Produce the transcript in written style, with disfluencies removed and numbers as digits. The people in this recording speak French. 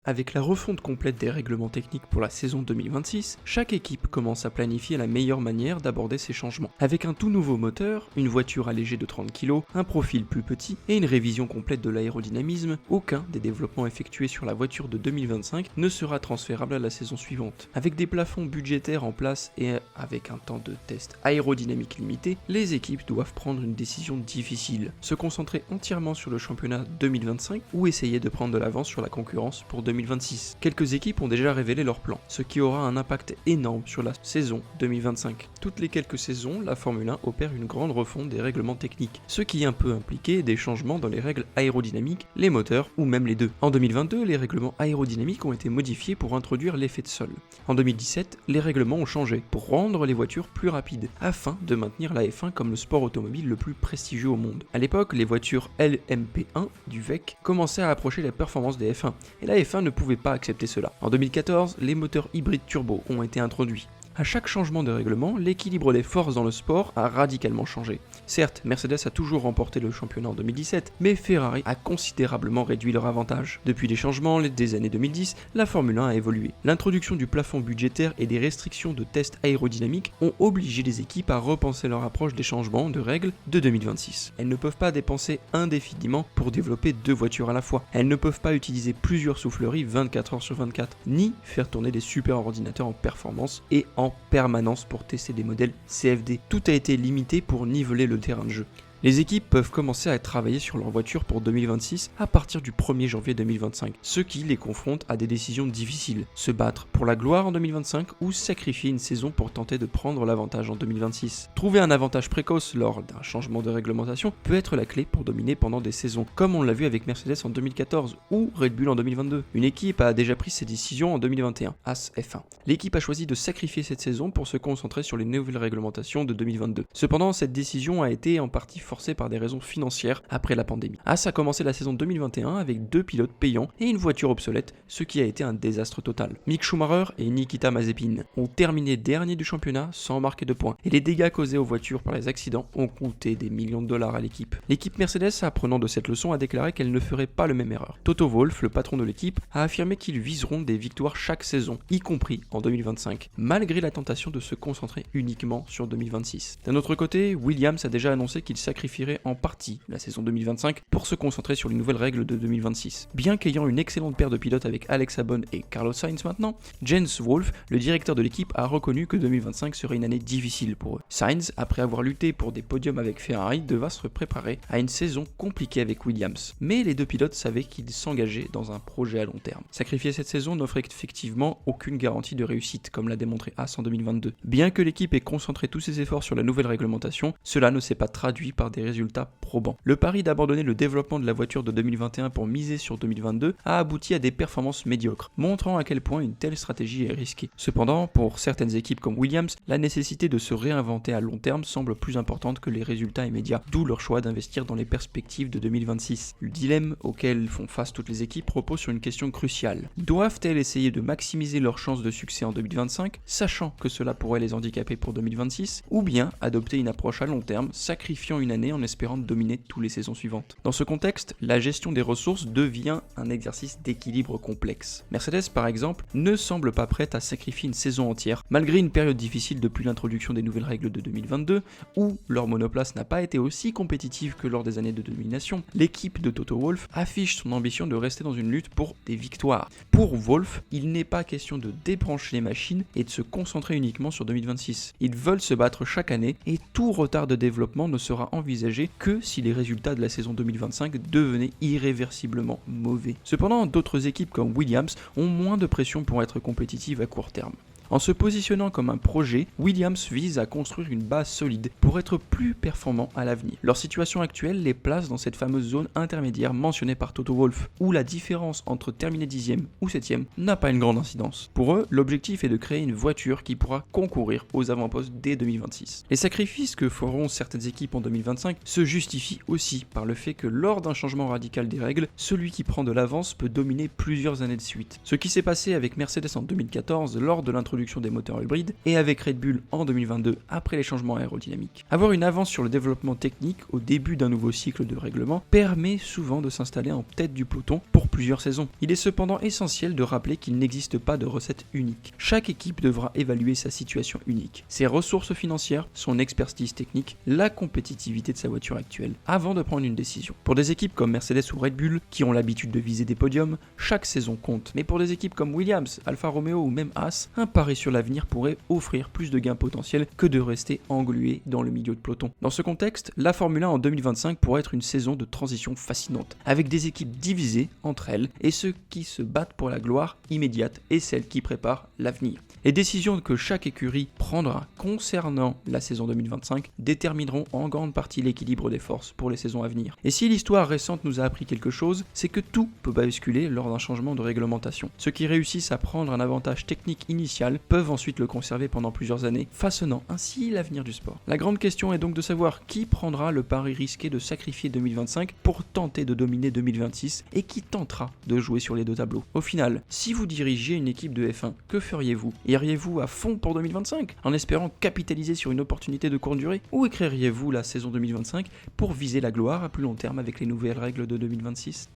Avec la refonte complète des règlements techniques pour la saison 2026, chaque équipe commence à planifier la meilleure manière d'aborder ces changements. Avec un tout nouveau moteur, une voiture allégée de 30 kg, un profil plus petit et une révision complète de l'aérodynamisme, aucun des développements effectués sur la voiture de 2025 ne sera transférable à la saison suivante. Avec des plafonds budgétaires en place et avec un temps de test aérodynamique limité, les équipes doivent prendre une décision difficile, se concentrer entièrement sur le championnat 2025 ou essayer de prendre de l'avance sur la concurrence pour 2026. Quelques équipes ont déjà révélé leur plan, ce qui aura un impact énorme sur la saison 2025. Toutes les quelques saisons, la Formule 1 opère une grande refonte des règlements techniques, ce qui peut impliquer des changements dans les règles aérodynamiques, les moteurs ou même les deux. En 2022, les règlements aérodynamiques ont été modifiés pour introduire l'effet de sol. En 2017, les règlements ont changé pour rendre les voitures plus rapides, afin de maintenir la F1 comme le sport automobile le plus prestigieux au monde. À l'époque, les voitures LMP1 du VEC commençaient à approcher les performances des F1, et la F1 ne pouvait pas accepter cela. En 2014, les moteurs hybrides turbo ont été introduits. À chaque changement de règlement, l'équilibre des forces dans le sport a radicalement changé. Certes, Mercedes a toujours remporté le championnat en 2017, mais Ferrari a considérablement réduit leur avantage. Depuis les changements des années 2010, la Formule 1 a évolué. L'introduction du plafond budgétaire et des restrictions de tests aérodynamiques ont obligé les équipes à repenser leur approche des changements de règles de 2026. Elles ne peuvent pas dépenser indéfiniment pour développer deux voitures à la fois. Elles ne peuvent pas utiliser plusieurs souffleries 24 heures sur 24, ni faire tourner des super ordinateurs en performance et en permanence pour tester des modèles CFD. Tout a été limité pour niveler le terrain de jeu. Les équipes peuvent commencer à travailler sur leur voiture pour 2026 à partir du 1er janvier 2025, ce qui les confronte à des décisions difficiles. Se battre pour la gloire en 2025 ou sacrifier une saison pour tenter de prendre l'avantage en 2026. Trouver un avantage précoce lors d'un changement de réglementation peut être la clé pour dominer pendant des saisons, comme on l'a vu avec Mercedes en 2014 ou Red Bull en 2022. Une équipe a déjà pris ses décisions en 2021, As F1. L'équipe a choisi de sacrifier cette saison pour se concentrer sur les nouvelles réglementations de 2022. Cependant, cette décision a été en partie forcé par des raisons financières après la pandémie. As a commencé la saison 2021 avec 2 pilotes payants et une voiture obsolète, ce qui a été un désastre total. Mick Schumacher et Nikita Mazepin ont terminé derniers du championnat sans marquer de points, et les dégâts causés aux voitures par les accidents ont coûté des millions de dollars à l'équipe. L'équipe Mercedes, apprenant de cette leçon, a déclaré qu'elle ne ferait pas la même erreur. Toto Wolff, le patron de l'équipe, a affirmé qu'ils viseront des victoires chaque saison, y compris en 2025, malgré la tentation de se concentrer uniquement sur 2026. D'un autre côté, Williams a déjà annoncé qu'il sacrifierait en partie la saison 2025 pour se concentrer sur les nouvelles règles de 2026. Bien qu'ayant une excellente paire de pilotes avec Alex Albon et Carlos Sainz maintenant, Jens Wolff, le directeur de l'équipe, a reconnu que 2025 serait une année difficile pour eux. Sainz, après avoir lutté pour des podiums avec Ferrari, devra se préparer à une saison compliquée avec Williams. Mais les deux pilotes savaient qu'ils s'engageaient dans un projet à long terme. Sacrifier cette saison n'offre effectivement aucune garantie de réussite, comme l'a démontré As en 2022. Bien que l'équipe ait concentré tous ses efforts sur la nouvelle réglementation, cela ne s'est pas traduit par des résultats probants. Le pari d'abandonner le développement de la voiture de 2021 pour miser sur 2022 a abouti à des performances médiocres, montrant à quel point une telle stratégie est risquée. Cependant, pour certaines équipes comme Williams, la nécessité de se réinventer à long terme semble plus importante que les résultats immédiats, d'où leur choix d'investir dans les perspectives de 2026. Le dilemme auquel font face toutes les équipes repose sur une question cruciale. Doivent-elles essayer de maximiser leurs chances de succès en 2025, sachant que cela pourrait les handicaper pour 2026, ou bien adopter une approche à long terme, sacrifiant une année en espérant dominer toutes les saisons suivantes. Dans ce contexte, la gestion des ressources devient un exercice d'équilibre complexe. Mercedes, par exemple, ne semble pas prête à sacrifier une saison entière, malgré une période difficile depuis l'introduction des nouvelles règles de 2022, où leur monoplace n'a pas été aussi compétitive que lors des années de domination. L'équipe de Toto Wolff affiche son ambition de rester dans une lutte pour des victoires. Pour Wolff, il n'est pas question de débrancher les machines et de se concentrer uniquement sur 2026. Ils veulent se battre chaque année et tout retard de développement ne sera envisagé que si les résultats de la saison 2025 devenaient irréversiblement mauvais. Cependant, d'autres équipes comme Williams ont moins de pression pour être compétitives à court terme. En se positionnant comme un projet, Williams vise à construire une base solide pour être plus performant à l'avenir. Leur situation actuelle les place dans cette fameuse zone intermédiaire mentionnée par Toto Wolff, où la différence entre terminer 10e ou 7e n'a pas une grande incidence. Pour eux, l'objectif est de créer une voiture qui pourra concourir aux avant-postes dès 2026. Les sacrifices que feront certaines équipes en 2025 se justifient aussi par le fait que lors d'un changement radical des règles, celui qui prend de l'avance peut dominer plusieurs années de suite. Ce qui s'est passé avec Mercedes en 2014 lors de l'introduction l'introduction des moteurs hybrides, et avec Red Bull en 2022 après les changements aérodynamiques. Avoir une avance sur le développement technique au début d'un nouveau cycle de règlement permet souvent de s'installer en tête du peloton pour plusieurs saisons. Il est cependant essentiel de rappeler qu'il n'existe pas de recette unique. Chaque équipe devra évaluer sa situation unique, ses ressources financières, son expertise technique, la compétitivité de sa voiture actuelle, avant de prendre une décision. Pour des équipes comme Mercedes ou Red Bull, qui ont l'habitude de viser des podiums, chaque saison compte. Mais pour des équipes comme Williams, Alfa Romeo ou même Haas, un pari sur l'avenir pourrait offrir plus de gains potentiels que de rester englué dans le milieu de peloton. Dans ce contexte, la Formule 1 en 2025 pourrait être une saison de transition fascinante, avec des équipes divisées entre elles et ceux qui se battent pour la gloire immédiate et celles qui préparent l'avenir. Les décisions que chaque écurie prendra concernant la saison 2025 détermineront en grande partie l'équilibre des forces pour les saisons à venir. Et si l'histoire récente nous a appris quelque chose, c'est que tout peut basculer lors d'un changement de réglementation. Ceux qui réussissent à prendre un avantage technique initial peuvent ensuite le conserver pendant plusieurs années, façonnant ainsi l'avenir du sport. La grande question est donc de savoir qui prendra le pari risqué de sacrifier 2025 pour tenter de dominer 2026 et qui tentera de jouer sur les deux tableaux. Au final, si vous dirigiez une équipe de F1, que feriez-vous ? Iriez-vous à fond pour 2025 en espérant capitaliser sur une opportunité de courte durée, ou écririez-vous la saison 2025 pour viser la gloire à plus long terme avec les nouvelles règles de 2026 ?